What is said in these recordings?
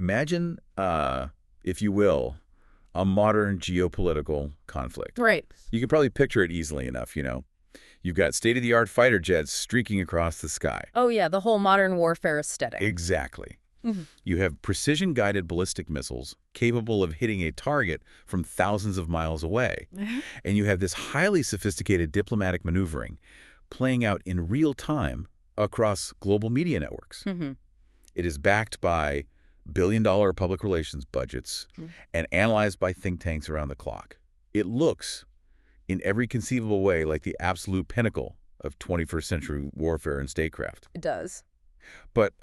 Imagine, if you will, a modern geopolitical conflict. Right. You can probably picture it easily enough, You've got state-of-the-art fighter jets streaking across the sky. Oh, yeah, the whole modern warfare aesthetic. Exactly. Mhm. You have precision-guided ballistic missiles capable of hitting a target from thousands of miles away. And you have this highly sophisticated diplomatic maneuvering playing out in real time across global media networks. Mhm. It is backed by billion-dollar public relations budgets and analyzed by think tanks around the clock. It looks, in every conceivable way, like the absolute pinnacle of 21st century warfare and statecraft. It does. But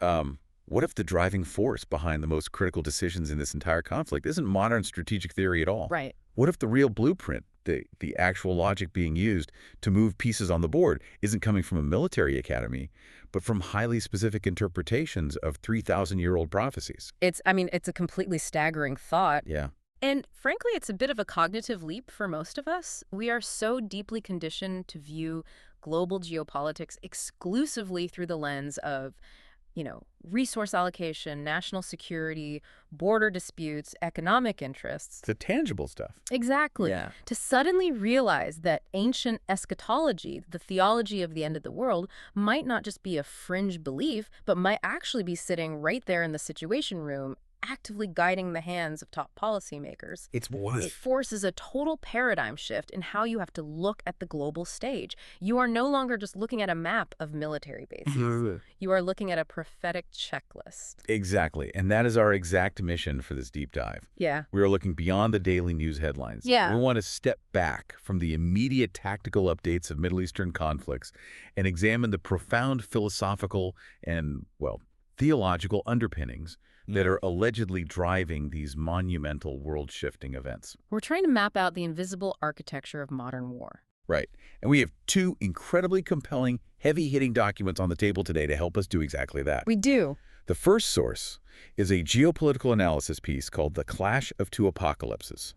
what if the driving force behind the most critical decisions in this entire conflict isn't modern strategic theory at all? Right. What if the real blueprint, the actual logic being used to move pieces on the board, isn't coming from a military academy, but from highly specific interpretations of 3,000-year-old prophecies? It's a completely staggering thought. Yeah. And frankly, it's a bit of a cognitive leap for most of us. We are so deeply conditioned to view global geopolitics exclusively through the lens of, resource allocation, national security, border disputes, economic interests. The tangible stuff. Exactly. Yeah. To suddenly realize that ancient eschatology, the theology of the end of the world, might not just be a fringe belief, but might actually be sitting right there in the Situation Room, actively guiding the hands of top policymakers. It Forces a total paradigm shift in how you have to look at the global stage. You are no longer just looking at a map of military bases. You are looking at a prophetic checklist. Exactly. And that is our exact mission for this deep dive. Yeah. We are looking beyond the daily news headlines. Yeah. We want to step back from the immediate tactical updates of Middle Eastern conflicts and examine the profound philosophical and, theological underpinnings that are allegedly driving these monumental world-shifting events. We're trying to map out the invisible architecture of modern war. Right. And we have two incredibly compelling, heavy-hitting documents on the table today to help us do exactly that. We do. The first source is a geopolitical analysis piece called The Clash of Two Apocalypses.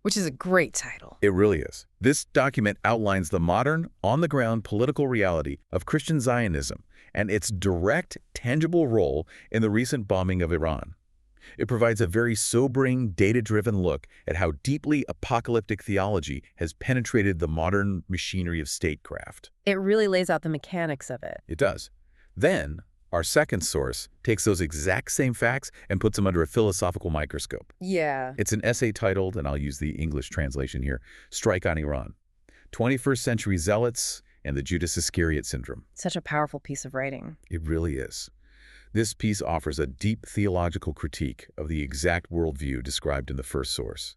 Which is a great title. It really is. This document outlines the modern, on-the-ground political reality of Christian Zionism and its direct, tangible role in the recent bombing of Iran. It provides a very sobering, data-driven look at how deeply apocalyptic theology has penetrated the modern machinery of statecraft. It really lays out the mechanics of it. It does. Then, our second source takes those exact same facts and puts them under a philosophical microscope. Yeah. It's an essay titled, and I'll use the English translation here, Strike on Iran, 21st Century Zealots and the Judas Iscariot Syndrome. Such a powerful piece of writing. It really is. This piece offers a deep theological critique of the exact worldview described in the first source.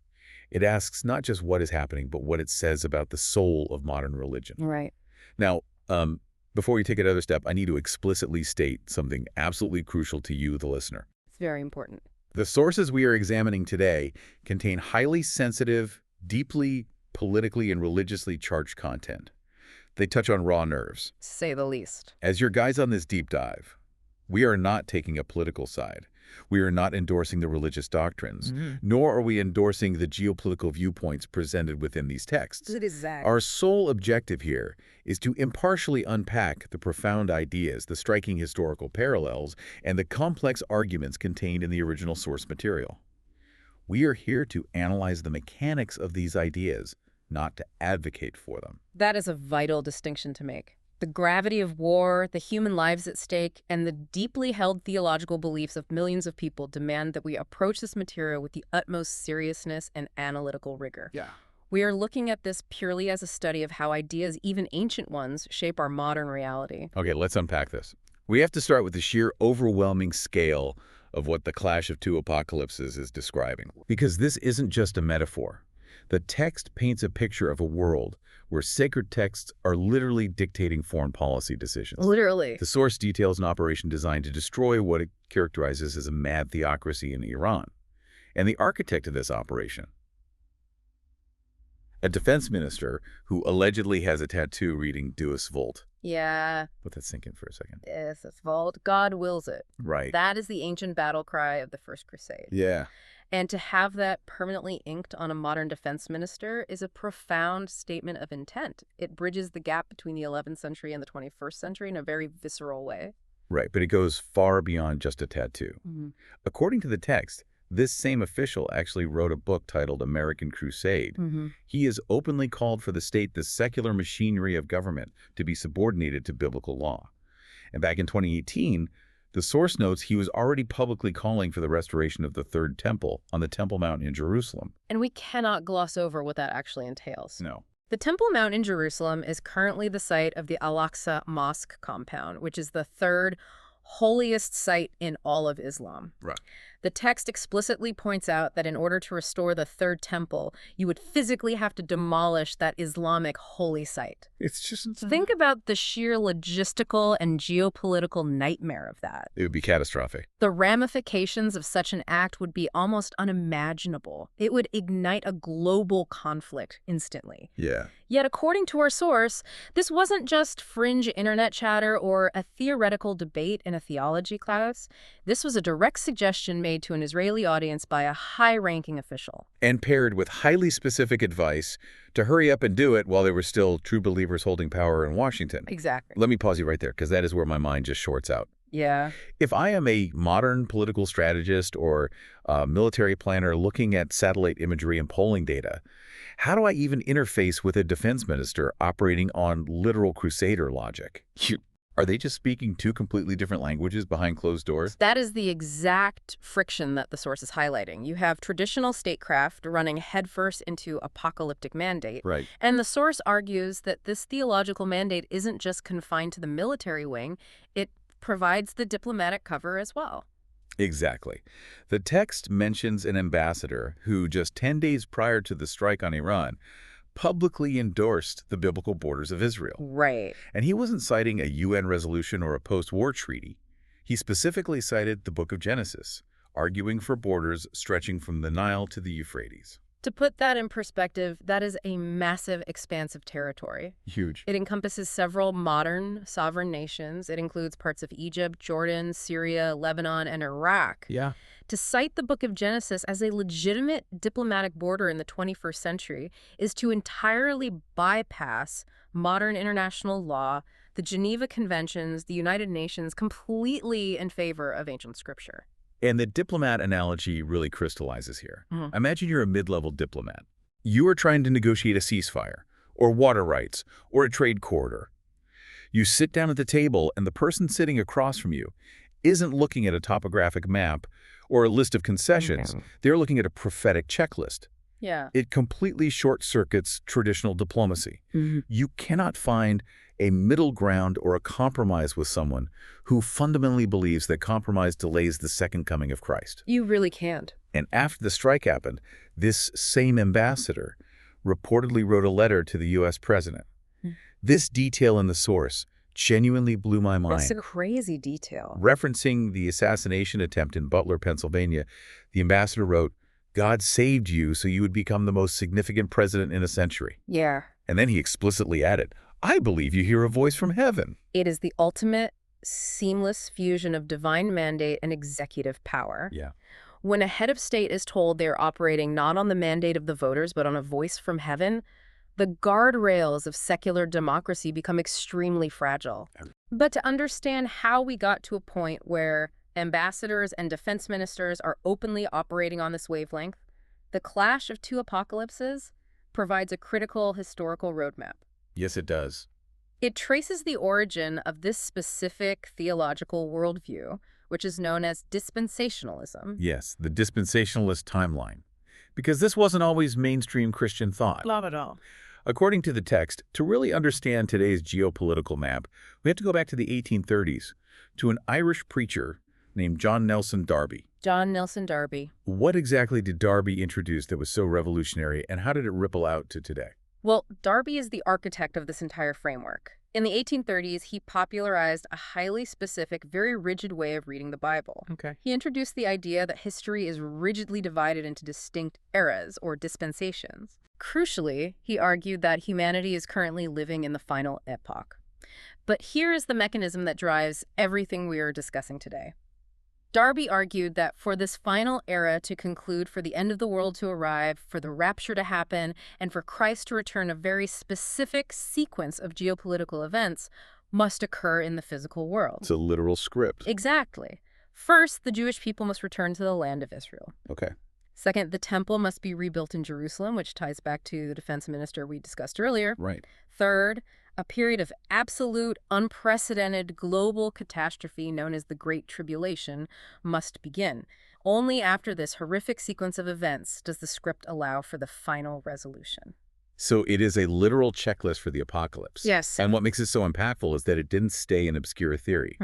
It asks not just what is happening, but what it says about the soul of modern religion. Right. Now, before we take another step, I need to explicitly state something absolutely crucial to you, the listener. It's very important. The sources we are examining today contain highly sensitive, deeply politically and religiously charged content. They touch on raw nerves. To say the least. As your guides on this deep dive, we are not taking a political side. We are not endorsing the religious doctrines, nor are we endorsing the geopolitical viewpoints presented within these texts. Exactly. Our sole objective here is to impartially unpack the profound ideas, the striking historical parallels, and the complex arguments contained in the original source material. We are here to analyze the mechanics of these ideas, not to advocate for them. That is a vital distinction to make. The gravity of war, the human lives at stake, and the deeply held theological beliefs of millions of people demand that we approach this material with the utmost seriousness and analytical rigor. Yeah. We are looking at this purely as a study of how ideas, even ancient ones, shape our modern reality. Okay, let's unpack this. We have to start with the sheer overwhelming scale of what the Clash of Two Apocalypses is describing. Because this isn't just a metaphor. The text paints a picture of a world where sacred texts are literally dictating foreign policy decisions. Literally. The source details an operation designed to destroy what it characterizes as a mad theocracy in Iran. And the architect of this operation, a defense minister who allegedly has a tattoo reading Deus Vult. Yeah. Let that sink in for a second. Yes, it's vault. God wills it. Right. That is the ancient battle cry of the First Crusade. Yeah. And to have that permanently inked on a modern defense minister is a profound statement of intent. It bridges the gap between the 11th century and the 21st century in a very visceral way. Right, but it goes far beyond just a tattoo. Mhm. According to the text, this same official actually wrote a book titled American Crusade. Mhm. He has openly called for the state, the secular machinery of government, to be subordinated to biblical law. And back in 2018, the source notes he was already publicly calling for the restoration of the Third Temple on the Temple Mount in Jerusalem. And we cannot gloss over what that actually entails. No. The Temple Mount in Jerusalem is currently the site of the Al-Aqsa Mosque compound, which is the third holiest site in all of Islam. Right. The text explicitly points out that in order to restore the Third Temple, you would physically have to demolish that Islamic holy site. It's just insane. Think about the sheer logistical and geopolitical nightmare of that. It would be catastrophic. The ramifications of such an act would be almost unimaginable. It would ignite a global conflict instantly. Yeah. Yet, according to our source, this wasn't just fringe internet chatter or a theoretical debate in a theology class. This was a direct suggestion made to an Israeli audience by a high-ranking official. And paired with highly specific advice to hurry up and do it while there were still true believers holding power in Washington. Exactly. Let me pause you right there, because that is where my mind just shorts out. Yeah. If I am a modern political strategist or a military planner looking at satellite imagery and polling data, how do I even interface with a defense minister operating on literal crusader logic? Are they just speaking two completely different languages behind closed doors? That is the exact friction that the source is highlighting. You have traditional statecraft running headfirst into apocalyptic mandate. Right. And the source argues that this theological mandate isn't just confined to the military wing, it provides the diplomatic cover as well. Exactly. The text mentions an ambassador who, just 10 days prior to the strike on Iran, publicly endorsed the biblical borders of Israel. Right. And he wasn't citing a UN resolution or a post-war treaty. He specifically cited the book of Genesis, arguing for borders stretching from the Nile to the Euphrates. To put that in perspective, that is a massive expanse of territory. Huge. It encompasses several modern sovereign nations. It includes parts of Egypt, Jordan, Syria, Lebanon, and Iraq. Yeah. To cite the book of Genesis as a legitimate diplomatic border in the 21st century is to entirely bypass modern international law, the Geneva Conventions, the United Nations, completely in favor of ancient scripture. And the diplomat analogy really crystallizes here. Mhm. Imagine you're a mid-level diplomat. You are trying to negotiate a ceasefire, or water rights, or a trade corridor. You sit down at the table, and the person sitting across from you isn't looking at a topographic map or a list of concessions. They're looking at a prophetic checklist. Yeah. It completely short-circuits traditional diplomacy. Mhm. You cannot find a middle ground or a compromise with someone who fundamentally believes that compromise delays the second coming of Christ. You really can't. And after the strike happened, this same ambassador reportedly wrote a letter to the U.S. president. This detail in the source genuinely blew my mind. That's a crazy detail. Referencing the assassination attempt in Butler, Pennsylvania, the ambassador wrote, "God saved you so you would become the most significant president in a century." Yeah. And then he explicitly added, "I believe you hear a voice from heaven." It is the ultimate seamless fusion of divine mandate and executive power. Yeah. When a head of state is told they're operating not on the mandate of the voters, but on a voice from heaven, the guardrails of secular democracy become extremely fragile. But to understand how we got to a point where ambassadors and defense ministers are openly operating on this wavelength, the clash of two apocalypses provides a critical historical roadmap. Yes, it does. It traces the origin of this specific theological worldview, which is known as dispensationalism. Yes, the dispensationalist timeline. Because this wasn't always mainstream Christian thought. Not at all. According to the text, to really understand today's geopolitical map, we have to go back to the 1830s, to an Irish preacher named John Nelson Darby. John Nelson Darby. What exactly did Darby introduce that was so revolutionary, and how did it ripple out to today? Well, Darby is the architect of this entire framework. In the 1830s, he popularized a highly specific, very rigid way of reading the Bible. Okay. He introduced the idea that history is rigidly divided into distinct eras, or dispensations. Crucially, he argued that humanity is currently living in the final epoch. But here is the mechanism that drives everything we are discussing today. Darby argued that for this final era to conclude, for the end of the world to arrive, for the rapture to happen, and for Christ to return, a very specific sequence of geopolitical events, must occur in the physical world. It's a literal script. Exactly. First, the Jewish people must return to the land of Israel. Okay. Second, the temple must be rebuilt in Jerusalem, which ties back to the defense minister we discussed earlier. Right. Third, a period of absolute, unprecedented global catastrophe known as the Great Tribulation must begin. Only after this horrific sequence of events does the script allow for the final resolution. So it is a literal checklist for the apocalypse. Yes. And what makes it so impactful is that it didn't stay an obscure theory.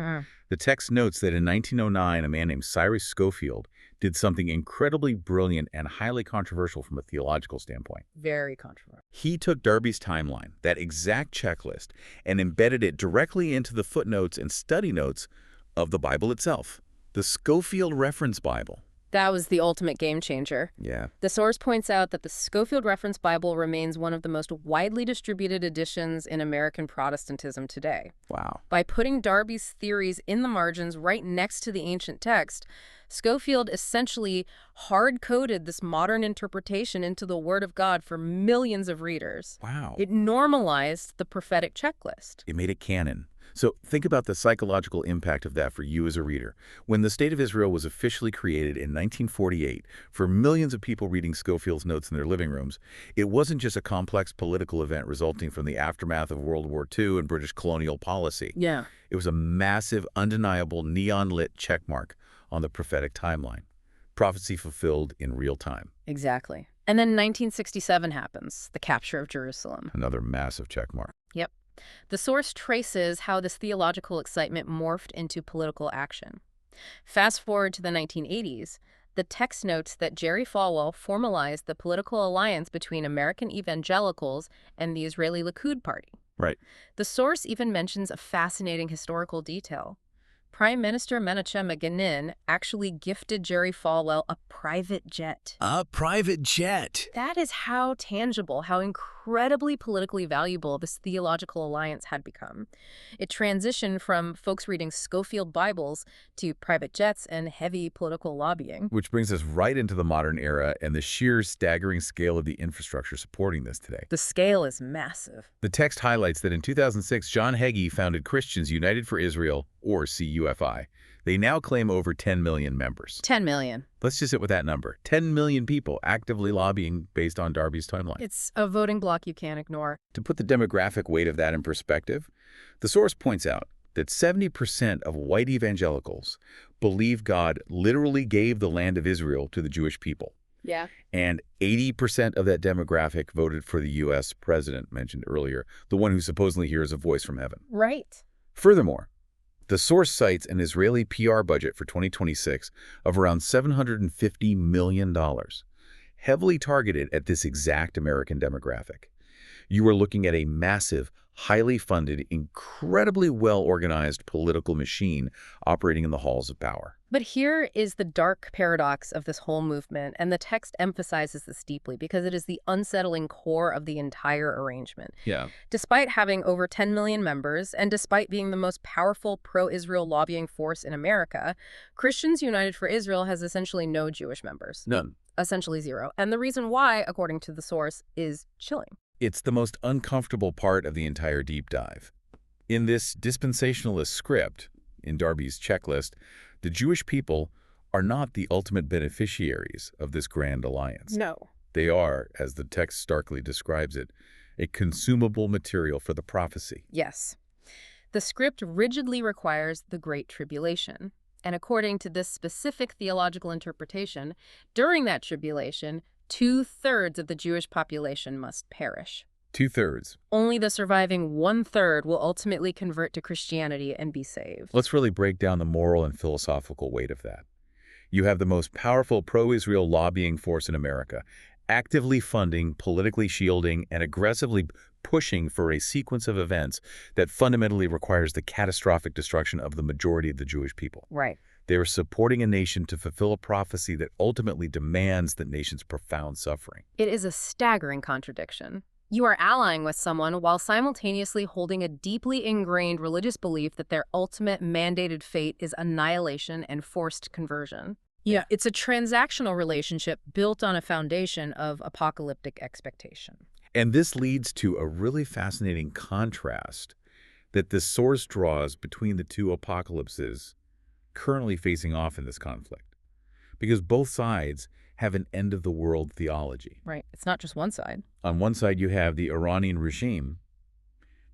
The text notes that in 1909, a man named Cyrus Scofield did something incredibly brilliant and highly controversial from a theological standpoint. Very controversial. He took Darby's timeline, that exact checklist, and embedded it directly into the footnotes and study notes of the Bible itself, the Scofield Reference Bible. That was the ultimate game changer. Yeah. The source points out that the Scofield Reference Bible remains one of the most widely distributed editions in American Protestantism today. Wow. By putting Darby's theories in the margins right next to the ancient text, Scofield essentially hard-coded this modern interpretation into the Word of God for millions of readers. Wow. It normalized the prophetic checklist. It made it canon. So think about the psychological impact of that for you as a reader. When the State of Israel was officially created in 1948, for millions of people reading Scofield's notes in their living rooms, it wasn't just a complex political event resulting from the aftermath of World War II and British colonial policy. Yeah. It was a massive, undeniable, neon-lit checkmark on the prophetic timeline. Prophecy fulfilled in real time. Exactly. And then 1967 happens, the capture of Jerusalem. Another massive checkmark. Yep. The source traces how this theological excitement morphed into political action. Fast forward to the 1980s, the text notes that Jerry Falwell formalized the political alliance between American evangelicals and the Israeli Likud party. Right. The source even mentions a fascinating historical detail. Prime Minister Menachem Begin actually gifted Jerry Falwell a private jet. A private jet. That is how tangible, how incredibly politically valuable this theological alliance had become. It transitioned from folks reading Scofield Bibles to private jets and heavy political lobbying. Which brings us right into the modern era and the sheer staggering scale of the infrastructure supporting this today. The scale is massive. The text highlights that in 2006, John Hagee founded Christians United for Israel, or CUFI. They now claim over 10 million members. 10 million. Let's just sit with that number. 10 million people actively lobbying based on Darby's timeline. It's a voting bloc you can't ignore. To put the demographic weight of that in perspective, the source points out that 70% of white evangelicals believe God literally gave the land of Israel to the Jewish people. Yeah. And 80% of that demographic voted for the U.S. president mentioned earlier, the one who supposedly hears a voice from heaven. Right. Furthermore, the source cites an Israeli PR budget for 2026 of around $750 million, heavily targeted at this exact American demographic. You are looking at a massive, highly funded, incredibly well-organized political machine operating in the halls of power. But here is the dark paradox of this whole movement, and the text emphasizes this deeply because it is the unsettling core of the entire arrangement. Yeah. Despite having over 10 million members, and despite being the most powerful pro-Israel lobbying force in America, Christians United for Israel has essentially no Jewish members. None. Essentially zero. And the reason why, according to the source, is chilling. It's the most uncomfortable part of the entire deep dive. In this dispensationalist script, in Darby's checklist, the Jewish people are not the ultimate beneficiaries of this grand alliance. No. They are, as the text starkly describes it, a consumable material for the prophecy. Yes. The script rigidly requires the Great Tribulation. And according to this specific theological interpretation, during that tribulation, 2/3 of the Jewish population must perish. 2/3. Only the surviving 1/3 will ultimately convert to Christianity and be saved. Let's really break down the moral and philosophical weight of that. You have the most powerful pro-Israel lobbying force in America, actively funding, politically shielding, and aggressively pushing for a sequence of events that fundamentally requires the catastrophic destruction of the majority of the Jewish people. Right. They are supporting a nation to fulfill a prophecy that ultimately demands the nation's profound suffering. It is a staggering contradiction. You are allying with someone while simultaneously holding a deeply ingrained religious belief that their ultimate mandated fate is annihilation and forced conversion. Yeah, it's a transactional relationship built on a foundation of apocalyptic expectation. And this leads to a really fascinating contrast that the source draws between the two apocalypses currently facing off in this conflict, because both sides have an end-of-the-world theology. Right. It's not just one side. On one side, you have the Iranian regime.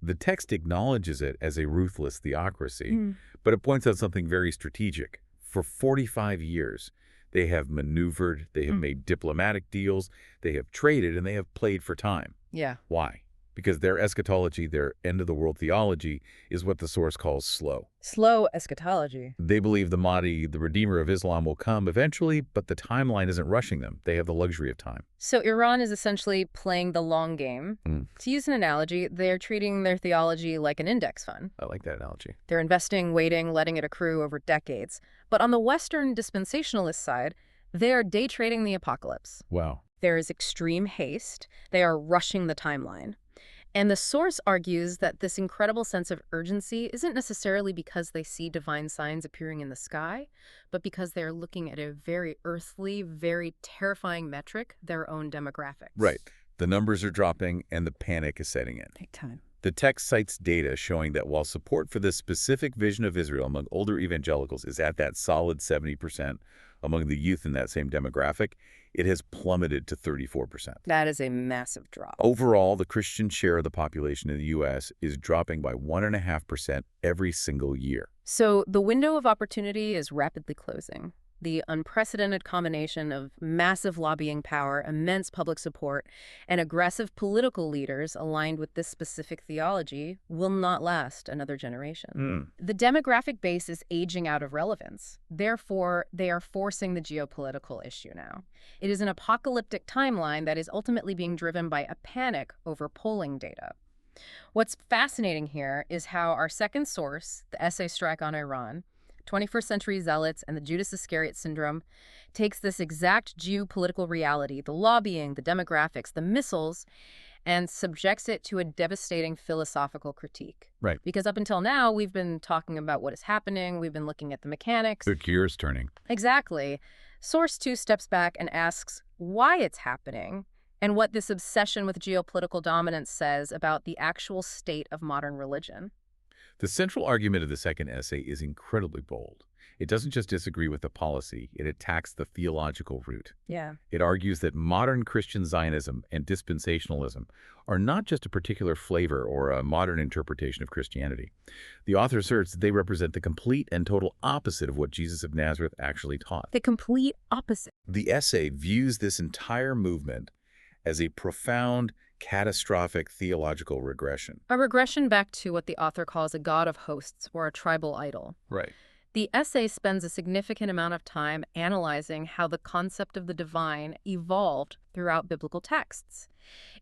The text acknowledges it as a ruthless theocracy, but it points out something very strategic. For 45 years, they have maneuvered, they have made diplomatic deals, they have traded, and they have played for time. Yeah. Why? Because their eschatology, their end-of-the-world theology, is what the source calls slow. Slow eschatology. They believe the Mahdi, the Redeemer of Islam, will come eventually, but the timeline isn't rushing them. They have the luxury of time. So Iran is essentially playing the long game. To use an analogy, they're treating their theology like an index fund. I like that analogy. They're investing, waiting, letting it accrue over decades. But on the Western dispensationalist side, they are day trading the apocalypse. Wow. There is extreme haste. They are rushing the timeline. And the source argues that this incredible sense of urgency isn't necessarily because they see divine signs appearing in the sky, but because they're looking at a very earthly, very terrifying metric, their own demographics. Right. The numbers are dropping and the panic is setting in. Big time. The text cites data showing that while support for this specific vision of Israel among older evangelicals is at that solid 70% among the youth in that same demographic, it has plummeted to 34%. That is a massive drop. Overall, the Christian share of the population in the U.S. is dropping by 1.5% every single year. So the window of opportunity is rapidly closing. The unprecedented combination of massive lobbying power, immense public support, and aggressive political leaders aligned with this specific theology will not last another generation. The demographic base is aging out of relevance. Therefore, they are forcing the geopolitical issue now. It is an apocalyptic timeline that is ultimately being driven by a panic over polling data. What's fascinating here is how our second source, the essay Strike on Iran, 21st Century Zealots, and the Judas Iscariot syndrome, takes this exact geopolitical reality, the lobbying, the demographics, the missiles, and subjects it to a devastating philosophical critique. Right. Because up until now, we've been talking about what is happening, we've been looking at the mechanics. The gears turning. Exactly. Source 2 steps back and asks why it's happening, and what this obsession with geopolitical dominance says about the actual state of modern religion. The central argument of the second essay is incredibly bold. It doesn't just disagree with the policy, it attacks the theological root. Yeah. It argues that modern Christian Zionism and dispensationalism are not just a particular flavor or a modern interpretation of Christianity. The author asserts that they represent the complete and total opposite of what Jesus of Nazareth actually taught. The complete opposite. The essay views this entire movement as a profound, catastrophic theological regression. A regression back to what the author calls a god of hosts or a tribal idol. Right. The essay spends a significant amount of time analyzing how the concept of the divine evolved throughout biblical texts.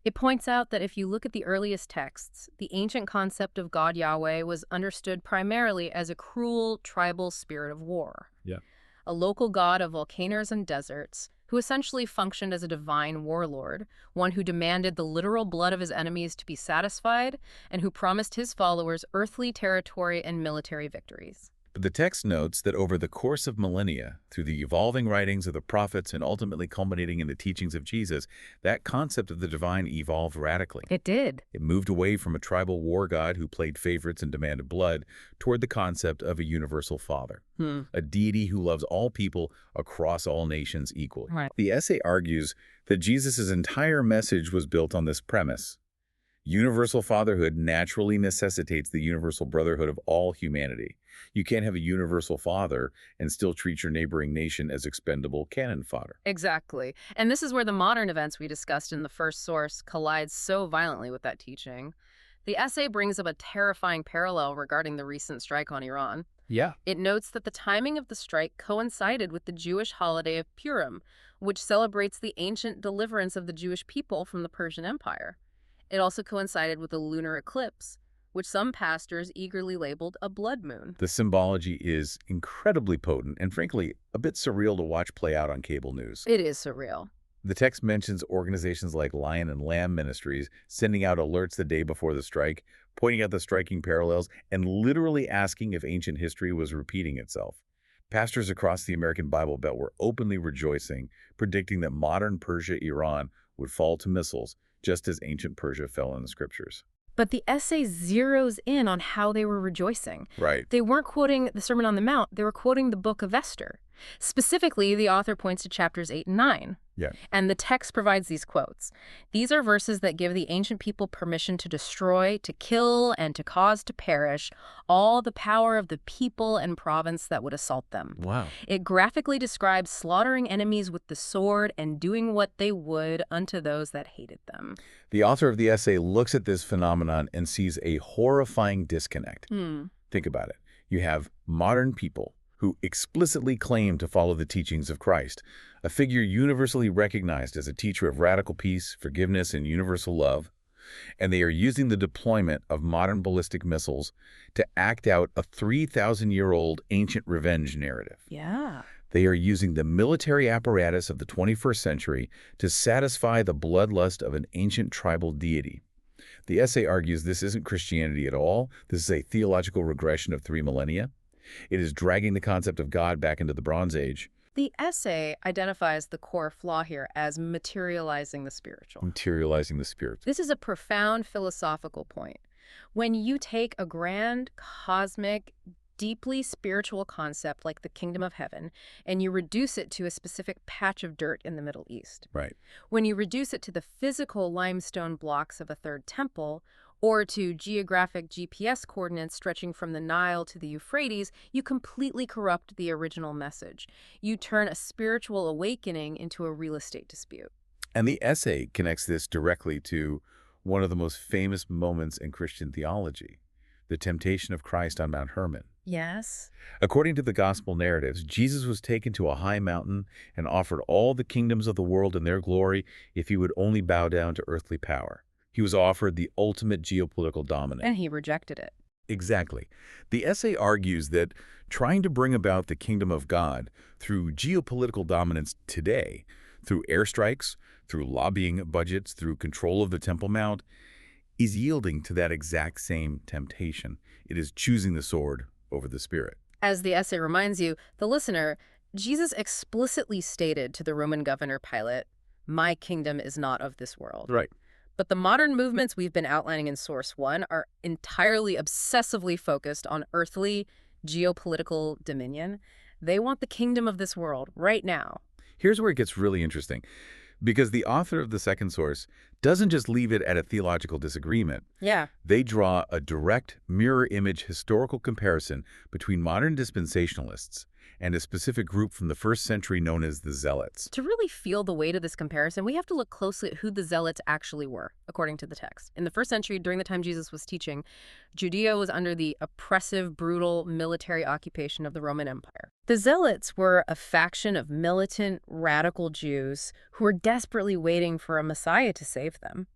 It points out that if you look at the earliest texts, the ancient concept of God Yahweh was understood primarily as a cruel tribal spirit of war. Yeah. A local god of volcanoes and deserts who essentially functioned as a divine warlord, one who demanded the literal blood of his enemies to be satisfied, and who promised his followers earthly territory and military victories. But the text notes that over the course of millennia, through the evolving writings of the prophets and ultimately culminating in the teachings of Jesus, that concept of the divine evolved radically. It did. It moved away from a tribal war god who played favorites and demanded blood toward the concept of a universal father, a deity who loves all people across all nations equally. Right. The essay argues that Jesus' entire message was built on this premise. Universal fatherhood naturally necessitates the universal brotherhood of all humanity. You can't have a universal father and still treat your neighboring nation as expendable cannon fodder. Exactly. And this is where the modern events we discussed in the first source collide so violently with that teaching. The essay brings up a terrifying parallel regarding the recent strike on Iran. Yeah. It notes that the timing of the strike coincided with the Jewish holiday of Purim, which celebrates the ancient deliverance of the Jewish people from the Persian Empire. It also coincided with a lunar eclipse, which some pastors eagerly labeled a blood moon. The symbology is incredibly potent and, frankly, a bit surreal to watch play out on cable news. It is surreal. The text mentions organizations like Lion and Lamb Ministries sending out alerts the day before the strike, pointing out the striking parallels, and literally asking if ancient history was repeating itself. Pastors across the American Bible Belt were openly rejoicing, predicting that modern Persia, Iran, would fall to missiles, just as ancient Persia fell in the scriptures. But the essay zeroes in on how they were rejoicing. Right. They weren't quoting the Sermon on the Mount, they were quoting the book of Esther. Specifically, the author points to chapters 8 and 9. Yeah. And the text provides these quotes. These are verses that give the ancient people permission to destroy, to kill, and to cause to perish all the power of the people and province that would assault them. Wow. It graphically describes slaughtering enemies with the sword and doing what they would unto those that hated them. The author of the essay looks at this phenomenon and sees a horrifying disconnect. Think about it. You have modern people who explicitly claim to follow the teachings of Christ, a figure universally recognized as a teacher of radical peace, forgiveness, and universal love, and they are using the deployment of modern ballistic missiles to act out a 3,000-year-old ancient revenge narrative. Yeah. They are using the military apparatus of the 21st century to satisfy the bloodlust of an ancient tribal deity. The essay argues this isn't Christianity at all. This is a theological regression of 3 millennia. It is dragging the concept of God back into the Bronze Age. The essay identifies the core flaw here as materializing the spiritual. Materializing the spirit. This is a profound philosophical point. When you take a grand, cosmic, deeply spiritual concept like the kingdom of heaven, and you reduce it to a specific patch of dirt in the Middle East. Right. When you reduce it to the physical limestone blocks of a third temple, or to geographic GPS coordinates stretching from the Nile to the Euphrates, you completely corrupt the original message. You turn a spiritual awakening into a real estate dispute. And the essay connects this directly to one of the most famous moments in Christian theology, the temptation of Christ on Mount Hermon. Yes. According to the gospel narratives, Jesus was taken to a high mountain and offered all the kingdoms of the world and their glory if he would only bow down to earthly power. He was offered the ultimate geopolitical dominance. And he rejected it. Exactly. The essay argues that trying to bring about the kingdom of God through geopolitical dominance today, through airstrikes, through lobbying budgets, through control of the Temple Mount, is yielding to that exact same temptation. It is choosing the sword over the spirit. As the essay reminds you, the listener, Jesus explicitly stated to the Roman governor Pilate, "My kingdom is not of this world." Right. But the modern movements we've been outlining in Source 1 are entirely obsessively focused on earthly geopolitical dominion. They want the kingdom of this world right now. Here's where it gets really interesting, because the author of the second source doesn't just leave it at a theological disagreement. Yeah. They draw a direct mirror image historical comparison between modern dispensationalists and a specific group from the first century known as the Zealots. To really feel the weight of this comparison, we have to look closely at who the Zealots actually were, according to the text. In the first century, during the time Jesus was teaching, Judea was under the oppressive, brutal military occupation of the Roman Empire. The Zealots were a faction of militant, radical Jews who were desperately waiting for a Messiah to save them.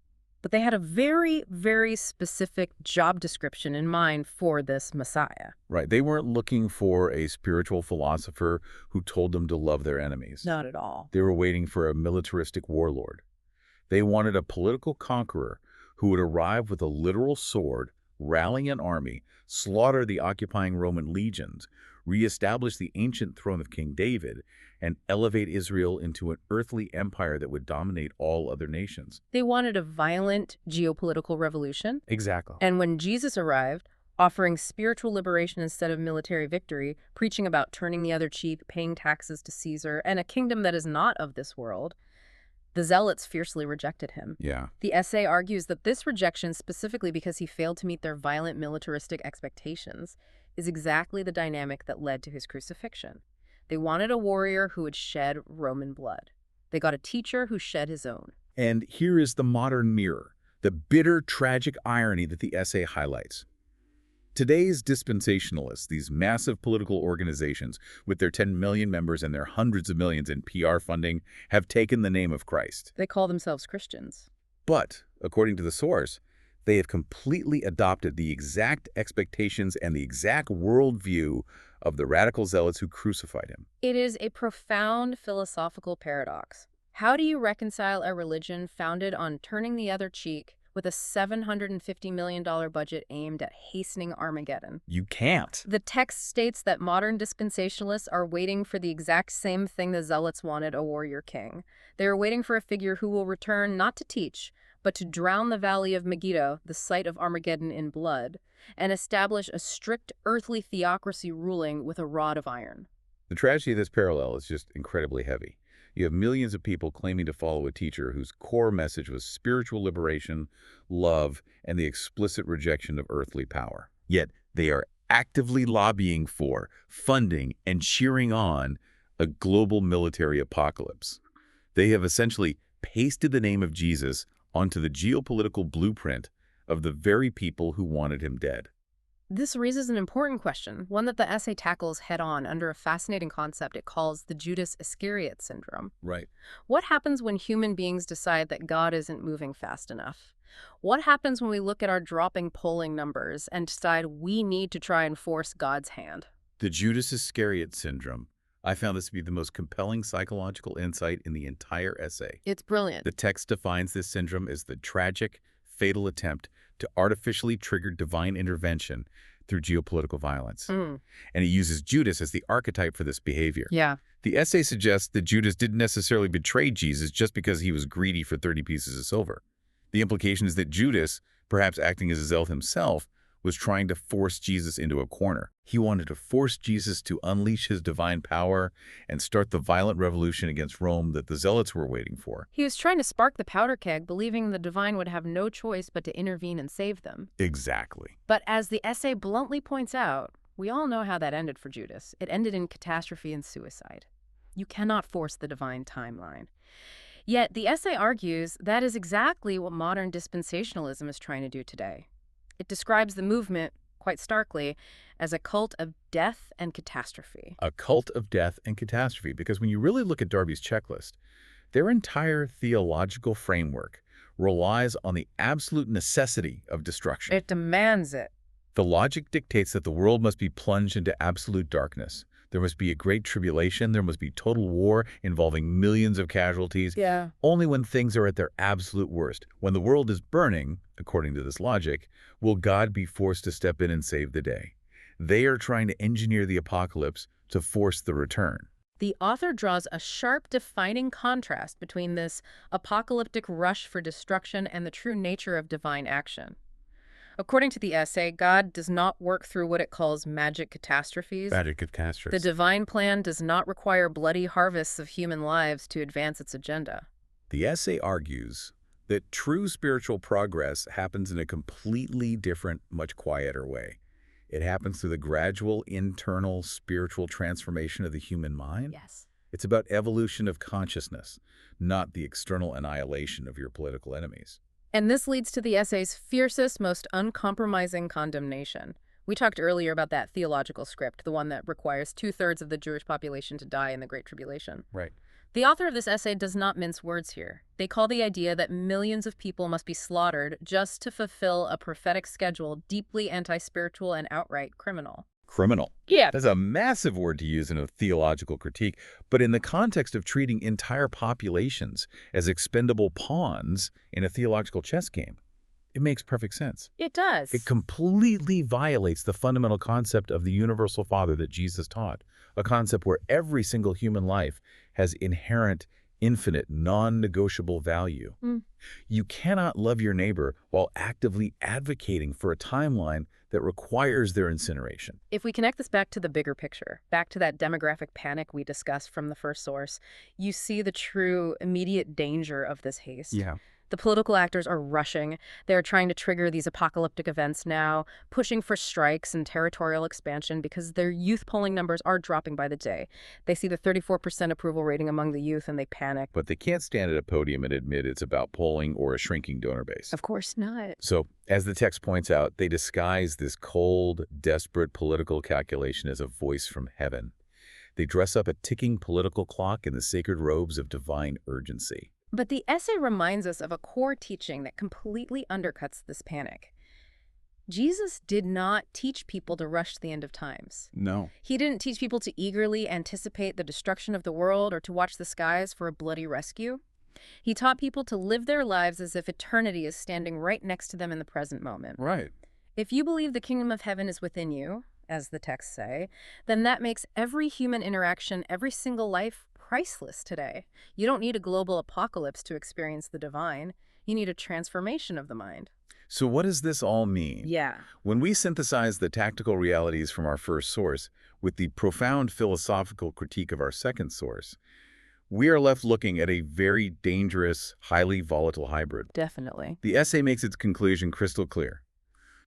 But they had a very, very specific job description in mind for this Messiah. Right. They weren't looking for a spiritual philosopher who told them to love their enemies. Not at all. They were waiting for a militaristic warlord. They wanted a political conqueror who would arrive with a literal sword, rally an army, slaughter the occupying Roman legions, reestablish the ancient throne of King David, and elevate Israel into an earthly empire that would dominate all other nations. They wanted a violent geopolitical revolution. Exactly. And when Jesus arrived, offering spiritual liberation instead of military victory, preaching about turning the other cheek, paying taxes to Caesar, and a kingdom that is not of this world, the Zealots fiercely rejected him. Yeah. The essay argues that this rejection, specifically because he failed to meet their violent militaristic expectations, is exactly the dynamic that led to his crucifixion. They wanted a warrior who would shed Roman blood. They got a teacher who shed his own. And here is the modern mirror, the bitter, tragic irony that the essay highlights. Today's dispensationalists, these massive political organizations with their 10 million members and their hundreds of millions in PR funding, have taken the name of Christ. They call themselves Christians. But, according to the source, they have completely adopted the exact expectations and the exact worldview of the radical zealots who crucified him. It is a profound philosophical paradox. How do you reconcile a religion founded on turning the other cheek with a $750 million budget aimed at hastening Armageddon. You can't. The text states that modern dispensationalists are waiting for the exact same thing the Zealots wanted: a warrior king. They are waiting for a figure who will return not to teach, but to drown the valley of Megiddo, the site of Armageddon, in blood, and establish a strict earthly theocracy ruling with a rod of iron. The tragedy of this parallel is just incredibly heavy. You have millions of people claiming to follow a teacher whose core message was spiritual liberation, love, and the explicit rejection of earthly power. Yet they are actively lobbying for, funding, and cheering on a global military apocalypse. They have essentially pasted the name of Jesus onto the geopolitical blueprint of the very people who wanted him dead. This raises an important question, one that the essay tackles head-on under a fascinating concept it calls the Judas Iscariot syndrome. Right. What happens when human beings decide that God isn't moving fast enough? What happens when we look at our dropping polling numbers and decide we need to try and force God's hand? The Judas Iscariot syndrome. I found this to be the most compelling psychological insight in the entire essay. It's brilliant. The text defines this syndrome as the tragic, fatal attempt to artificially trigger divine intervention through geopolitical violence. And it uses Judas as the archetype for this behavior. Yeah. The essay suggests that Judas didn't necessarily betray Jesus just because he was greedy for 30 pieces of silver. The implication is that Judas, perhaps acting as a zealot himself, was trying to force Jesus into a corner. He wanted to force Jesus to unleash his divine power and start the violent revolution against Rome that the Zealots were waiting for. He was trying to spark the powder keg, believing the divine would have no choice but to intervene and save them. Exactly. But as the essay bluntly points out, we all know how that ended for Judas. It ended in catastrophe and suicide. You cannot force the divine timeline. Yet the essay argues that is exactly what modern dispensationalism is trying to do today. It describes the movement, quite starkly, as a cult of death and catastrophe. A cult of death and catastrophe, because when you really look at Darby's checklist, their entire theological framework relies on the absolute necessity of destruction. It demands it. The logic dictates that the world must be plunged into absolute darkness. There must be a great tribulation. There must be total war involving millions of casualties. Yeah. Only when things are at their absolute worst, when the world is burning, according to this logic, will God be forced to step in and save the day. They are trying to engineer the apocalypse to force the return. The author draws a sharp, defining contrast between this apocalyptic rush for destruction and the true nature of divine action. According to the essay, God does not work through what it calls magic catastrophes. Magic catastrophes. The divine plan does not require bloody harvests of human lives to advance its agenda. The essay argues that true spiritual progress happens in a completely different, much quieter way. It happens through the gradual internal spiritual transformation of the human mind. Yes. It's about evolution of consciousness, not the external annihilation of your political enemies. And this leads to the essay's fiercest, most uncompromising condemnation. We talked earlier about that theological script, the one that requires 2/3 of the Jewish population to die in the Great Tribulation. Right. The author of this essay does not mince words here. They call the idea that millions of people must be slaughtered just to fulfill a prophetic schedule deeply anti-spiritual and outright criminal. Criminal. Yeah. That's a massive word to use in a theological critique, but in the context of treating entire populations as expendable pawns in a theological chess game, it makes perfect sense. It does. It completely violates the fundamental concept of the universal Father that Jesus taught, a concept where every single human life has inherent, infinite, non-negotiable value. You cannot love your neighbor while actively advocating for a timeline that requires their incineration. If we connect this back to the bigger picture, back to that demographic panic we discussed from the first source, you see the true immediate danger of this haste. Yeah. The political actors are rushing. They're trying to trigger these apocalyptic events now, pushing for strikes and territorial expansion because their youth polling numbers are dropping by the day. They see the 34% approval rating among the youth and they panic. But they can't stand at a podium and admit it's about polling or a shrinking donor base. Of course not. So, as the text points out, they disguise this cold, desperate political calculation as a voice from heaven. They dress up a ticking political clock in the sacred robes of divine urgency. But the essay reminds us of a core teaching that completely undercuts this panic. Jesus did not teach people to rush to the end of times. No. He didn't teach people to eagerly anticipate the destruction of the world or to watch the skies for a bloody rescue. He taught people to live their lives as if eternity is standing right next to them in the present moment. Right. If you believe the kingdom of heaven is within you, as the texts say, then that makes every human interaction, every single life, priceless today. You don't need a global apocalypse to experience the divine. You need a transformation of the mind. So what does this all mean? Yeah. When we synthesize the tactical realities from our first source with the profound philosophical critique of our second source, we are left looking at a very dangerous, highly volatile hybrid. Definitely. The essay makes its conclusion crystal clear.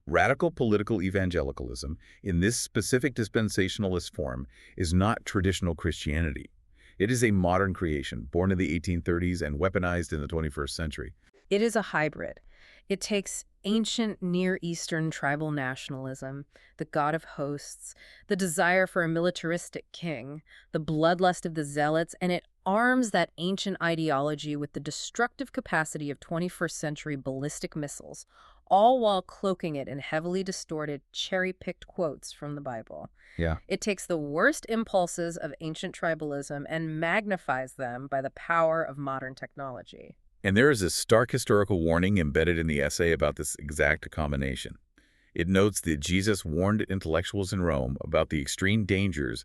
Radical political evangelicalism in this specific dispensationalist form is not traditional Christianity. It is a modern creation, born in the 1830s and weaponized in the 21st century. It is a hybrid. It takes ancient Near Eastern tribal nationalism, the god of hosts, the desire for a militaristic king, the bloodlust of the Zealots, and it arms that ancient ideology with the destructive capacity of 21st century ballistic missiles, all while cloaking it in heavily distorted, cherry-picked quotes from the Bible. Yeah. It takes the worst impulses of ancient tribalism and magnifies them by the power of modern technology. And there is a stark historical warning embedded in the essay about this exact combination. It notes that Jesus warned intellectuals in Rome about the extreme dangers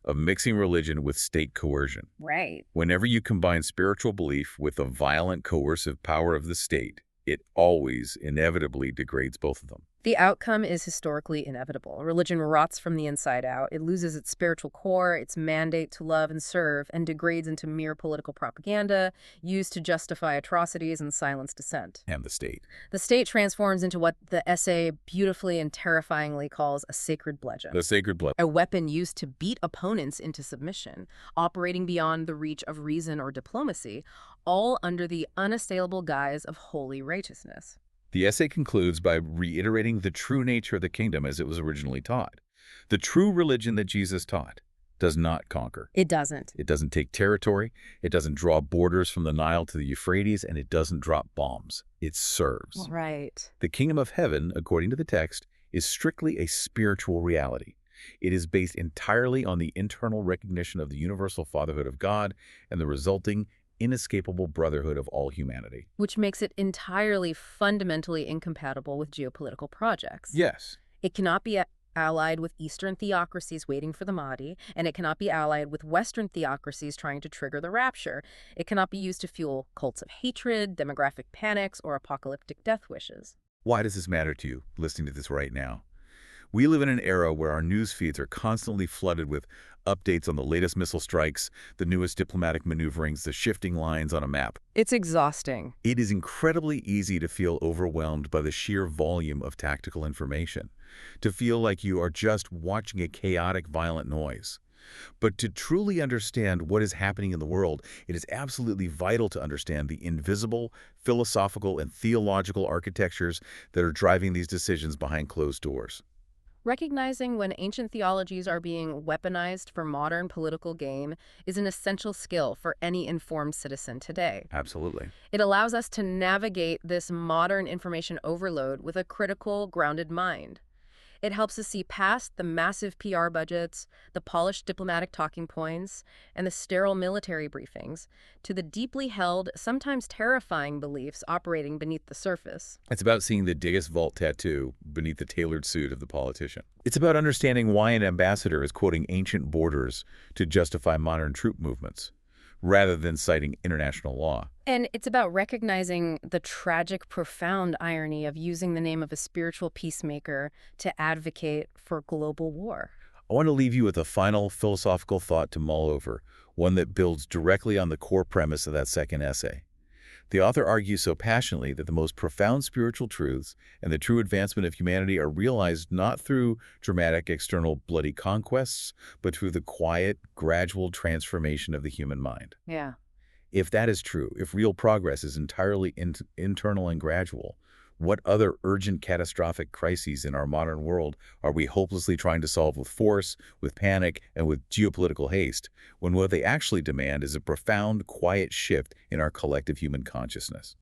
of mixing religion with state coercion. Right. Whenever you combine spiritual belief with the violent coercive power of the state, it always inevitably degrades both of them. The outcome is historically inevitable. Religion rots from the inside out. It loses its spiritual core, its mandate to love and serve, and degrades into mere political propaganda used to justify atrocities and silence dissent. And the state. The state transforms into what the essay beautifully and terrifyingly calls a sacred bludgeon. The sacred blood. A weapon used to beat opponents into submission, operating beyond the reach of reason or diplomacy, all under the unassailable guise of holy righteousness. The essay concludes by reiterating the true nature of the kingdom as it was originally taught. The true religion that Jesus taught does not conquer. It doesn't. It doesn't take territory, it doesn't draw borders from the Nile to the Euphrates, and it doesn't drop bombs. It serves. Right. The kingdom of heaven, according to the text, is strictly a spiritual reality. It is based entirely on the internal recognition of the universal fatherhood of God and the resulting inescapable brotherhood of all humanity. Which makes it entirely fundamentally incompatible with geopolitical projects. Yes. It cannot be allied with Eastern theocracies waiting for the Mahdi, and it cannot be allied with Western theocracies trying to trigger the rapture. It cannot be used to fuel cults of hatred, demographic panics, or apocalyptic death wishes. Why does this matter to you, listening to this right now? We live in an era where our news feeds are constantly flooded with updates on the latest missile strikes, the newest diplomatic maneuverings, the shifting lines on a map. It's exhausting. It is incredibly easy to feel overwhelmed by the sheer volume of tactical information, to feel like you are just watching a chaotic, violent noise. But to truly understand what is happening in the world, it is absolutely vital to understand the invisible, philosophical, and theological architectures that are driving these decisions behind closed doors. Recognizing when ancient theologies are being weaponized for modern political gain is an essential skill for any informed citizen today. Absolutely. It allows us to navigate this modern information overload with a critical, grounded mind. It helps us see past the massive PR budgets, the polished diplomatic talking points, and the sterile military briefings to the deeply held, sometimes terrifying beliefs operating beneath the surface. It's about seeing the Deus Vult tattoo beneath the tailored suit of the politician. It's about understanding why an ambassador is quoting ancient borders to justify modern troop movements, rather than citing international law. And it's about recognizing the tragic, profound irony of using the name of a spiritual peacemaker to advocate for global war. I want to leave you with a final philosophical thought to mull over, one that builds directly on the core premise of that second essay. The author argues so passionately that the most profound spiritual truths and the true advancement of humanity are realized not through dramatic external bloody conquests, but through the quiet, gradual transformation of the human mind. Yeah. If that is true, if real progress is entirely internal and gradual, what other urgent catastrophic crises in our modern world are we hopelessly trying to solve with force, with panic, and with geopolitical haste, when what they actually demand is a profound, quiet shift in our collective human consciousness?